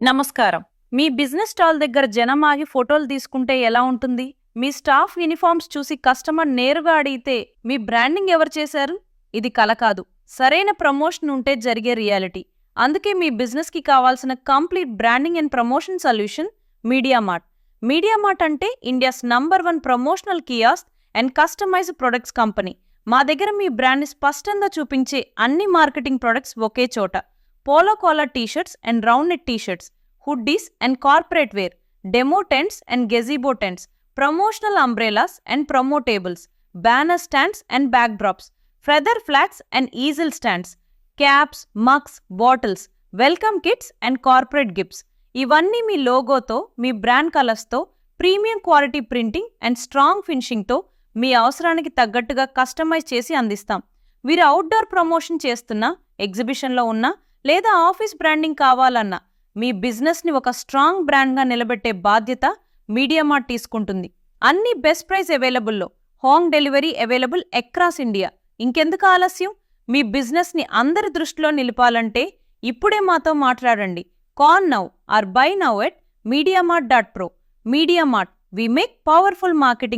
నమస్కారం. మీ business stall దగ్గర జనం ఆగి ఫోటోలు తీసుకుంటే ఎలా ఉంటుంది? మీ స్టాఫ్ యూనిఫామ్స్ చూసి కస్టమర్ నేరుగా అడిగితే మీ బ్రాండింగ్ ఎవరు చేశారు? ఇది కల కాదు. సరైన ప్రమోషన్ ఉంటే జరిగే రియాలిటీ. అందుకే మీ బిజినెస్కి కావాల్సిన complete branding and promotion solution MediaMart. MediaMart అంటే India's number 1 promotional kiosk and customized products company. మా దగ్గర మీ బ్రాండ్ని స్పష్టంగా చూపించే అన్ని మార్కెటింగ్ ప్రొడక్ట్స్ ఒకే చోట. Polo collar T-shirts and round neck T-shirts, hoodies and corporate wear, demo tents and gazebo tents, promotional umbrellas and promo tables, banner stands and backdrops, feather flags and easel stands, caps, mugs, bottles, welcome kits and corporate gifts. ఇవన్నీ మీ లోగోతో, మీ brand కలర్స్తో, premium quality printing and strong ఫినిషింగ్తో మీ అవసరానికి తగ్గట్టుగా customise చేసి అందిస్తాం. మీరు అవుట్డోర్ ప్రమోషన్ చేస్తున్నా, ఎగ్జిబిషన్లో ఉన్నా లేదా ఆఫీస్ బ్రాండింగ్ కావాలన్నా మీ బిజినెస్ని ఒక స్ట్రాంగ్ బ్రాండ్గా నిలబెట్టే బాధ్యత మీడియామార్ట్ తీసుకుంటుంది. అన్ని బెస్ట్ ప్రైస్ అవైలబుల్లో, home delivery available across India. ఇంకెందుకు ఆలస్యం? మీ బిజినెస్ని అందరి దృష్టిలో నిలపాలంటే ఇప్పుడే మాతో మాట్లాడండి. Call now or buy now at mediamart.pro. MediaMart, we make powerful marketing.